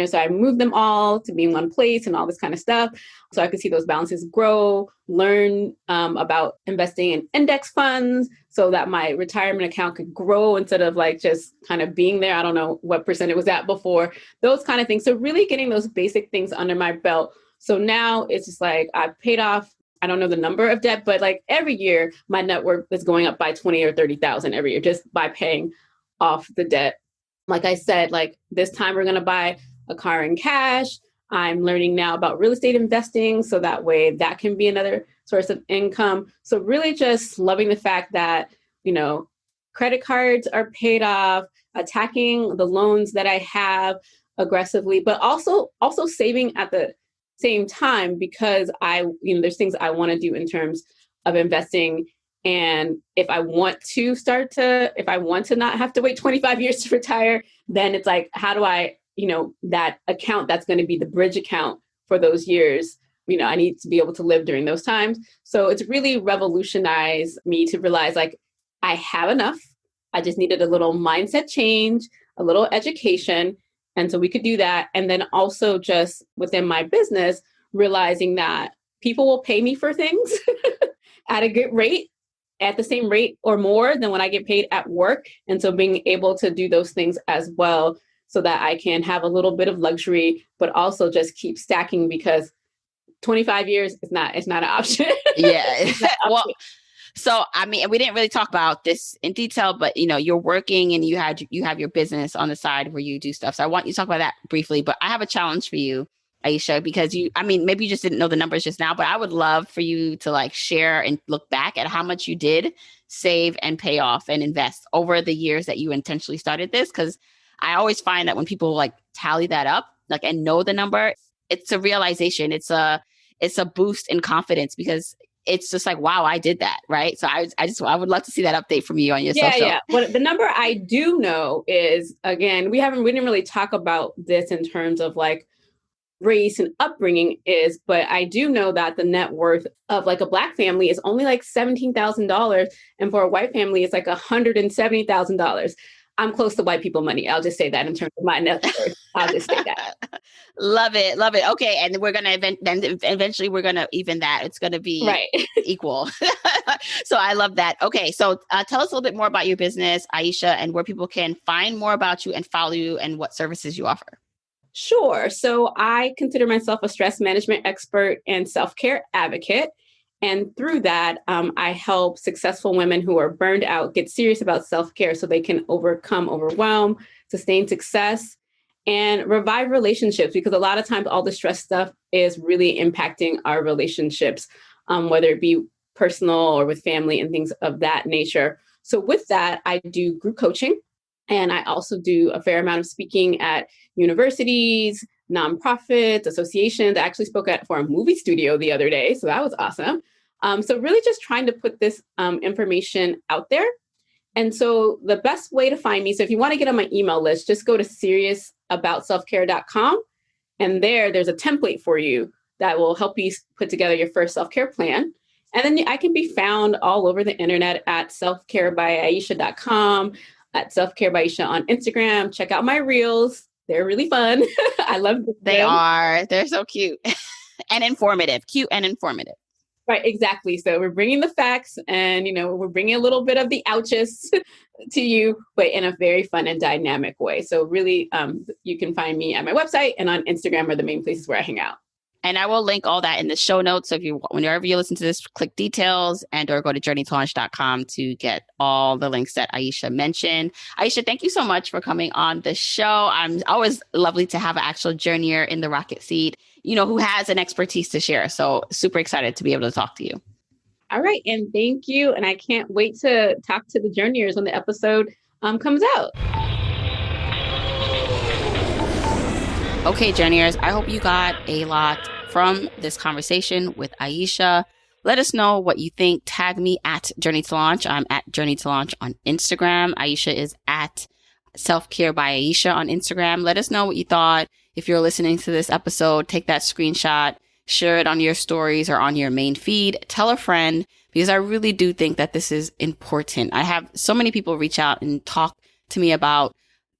So I moved them all to be in one place and all this kind of stuff. So I could see those balances grow, learn about investing in index funds so that my retirement account could grow instead of like just kind of being there. I don't know what percent it was at before, those kind of things. So really getting those basic things under my belt. So now it's just like I've paid off, I don't know the number of debt, but like every year my net worth is going up by 20 or 30,000 every year just by paying off the debt. Like I said, like this time we're going to buy a car in cash. I'm learning now about real estate investing, so that way that can be another source of income. So really just loving the fact that, credit cards are paid off, attacking the loans that I have aggressively, but also saving at the same time, because there's things I want to do in terms of investing. And if I want to not have to wait 25 years to retire, then it's like, how do I, that account that's going to be the bridge account for those years, I need to be able to live during those times. So it's really revolutionized me to realize like I have enough. I just needed a little mindset change, a little education. And so we could do that. And then also just within my business, realizing that people will pay me for things at a good rate, at the same rate or more than when I get paid at work. And so being able to do those things as well, so that I can have a little bit of luxury, but also just keep stacking, because 25 years is not an option. Yeah. Well, so, I mean, we didn't really talk about this in detail, but you're working and you have your business on the side where you do stuff. So I want you to talk about that briefly, but I have a challenge for you, Aisha, because maybe you just didn't know the numbers just now, but I would love for you to like share and look back at how much you did save and pay off and invest over the years that you intentionally started this. Because I always find that when people like tally that up, like, and know the number, it's a realization. It's a boost in confidence, because it's just like, wow, I did that. Right. So I would love to see that update from you on your social. Yeah. Well, the number I do know is, again, we didn't really talk about this in terms of like race and upbringing but I do know that the net worth of like a Black family is only like $17,000. And for a white family, it's like $170,000. I'm close to white people money. I'll just say that in terms of my net worth. I'll just say that. Love it. Okay. And we're going to eventually we're going to even that. It's going to be right. Equal. So I love that. Okay. So tell us a little bit more about your business, Aisha, and where people can find more about you and follow you and what services you offer. Sure. So I consider myself a stress management expert and self-care advocate. And through that, I help successful women who are burned out get serious about self-care so they can overcome overwhelm, sustain success, and revive relationships, because a lot of times all the stress stuff is really impacting our relationships, whether it be personal or with family and things of that nature. So with that, I do group coaching, and I also do a fair amount of speaking at universities, nonprofits, associations. I actually spoke for a movie studio the other day, so that was awesome. So really just trying to put this information out there. And so the best way to find me, so if you want to get on my email list, just go to seriousaboutselfcare.com. And there's a template for you that will help you put together your first self-care plan. And then I can be found all over the internet at selfcarebyaisha.com, at Self-Care by Aisha on Instagram. Check out my reels. They're really fun. I love them. They are. They're so cute and informative. Cute and informative. Right, exactly. So we're bringing the facts and, we're bringing a little bit of the ouches to you, but in a very fun and dynamic way. So really, you can find me at my website and on Instagram are the main places where I hang out. And I will link all that in the show notes. So whenever you listen to this, click details or go to journeytolaunch.com to get all the links that Aisha mentioned. Aisha, thank you so much for coming on the show. I'm always lovely to have an actual journeyer in the rocket seat, who has an expertise to share. So super excited to be able to talk to you. All right. And thank you. And I can't wait to talk to the journeyers when the episode comes out. Okay, journeyers, I hope you got a lot from this conversation with Aisha. Let us know what you think. Tag me at Journey to Launch. I'm at Journey to Launch on Instagram. Aisha is at Self-Care by Aisha on Instagram. Let us know what you thought. If you're listening to this episode, take that screenshot, share it on your stories or on your main feed. Tell a friend, because I really do think that this is important. I have so many people reach out and talk to me about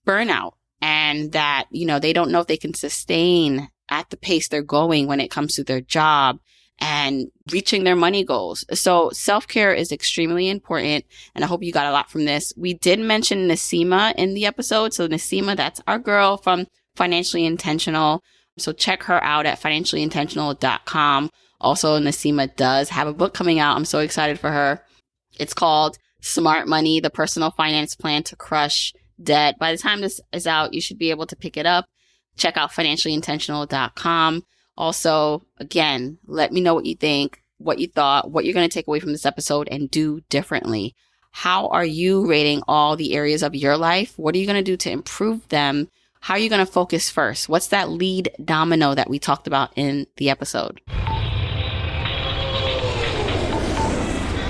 burnout and that, they don't know if they can sustain at the pace they're going when it comes to their job and reaching their money goals. So self-care is extremely important. And I hope you got a lot from this. We did mention Nasima in the episode. So Nasima, that's our girl from Financially Intentional. So check her out at financiallyintentional.com. Also, Nasima does have a book coming out. I'm so excited for her. It's called Smart Money, the Personal Finance Plan to Crush Debt. By the time this is out, you should be able to pick it up. Check out financiallyintentional.com. Also, again, let me know what you think, what you thought, what you're going to take away from this episode and do differently. How are you rating all the areas of your life? What are you going to do to improve them? How are you going to focus first? What's that lead domino that we talked about in the episode?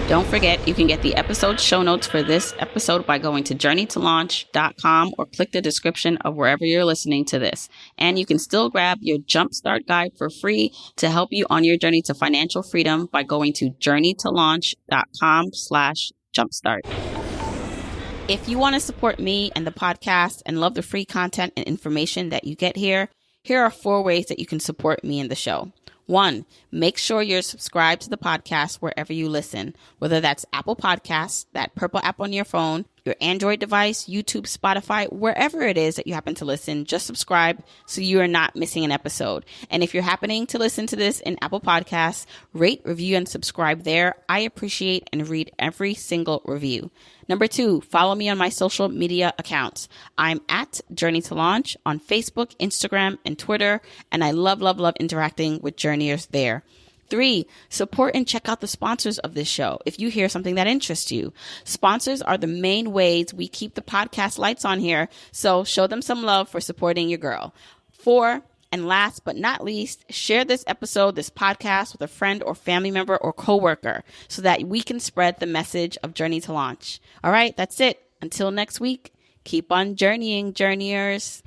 Don't forget, you can get the episode show notes for this episode by going to journeytolaunch.com or click the description of wherever you're listening to this. And you can still grab your Jumpstart Guide for free to help you on your journey to financial freedom by going to journeytolaunch.com/jumpstart. If you want to support me and the podcast and love the free content and information that you get here, here are 4 ways that you can support me and the show. 1, make sure you're subscribed to the podcast wherever you listen, whether that's Apple Podcasts, that purple app on your phone, your Android device, YouTube, Spotify, wherever it is that you happen to listen, just subscribe so you are not missing an episode. And if you're happening to listen to this in Apple Podcasts, rate, review, and subscribe there. I appreciate and read every single review. Number 2, follow me on my social media accounts. I'm at Journey to Launch on Facebook, Instagram, and Twitter, and I love, love, love interacting with journeyers there. 3, support and check out the sponsors of this show if you hear something that interests you. Sponsors are the main ways we keep the podcast lights on here, so show them some love for supporting your girl. 4, and last but not least, share this episode, this podcast with a friend or family member or coworker so that we can spread the message of Journey to Launch. All right, that's it. Until next week, keep on journeying, journeyers.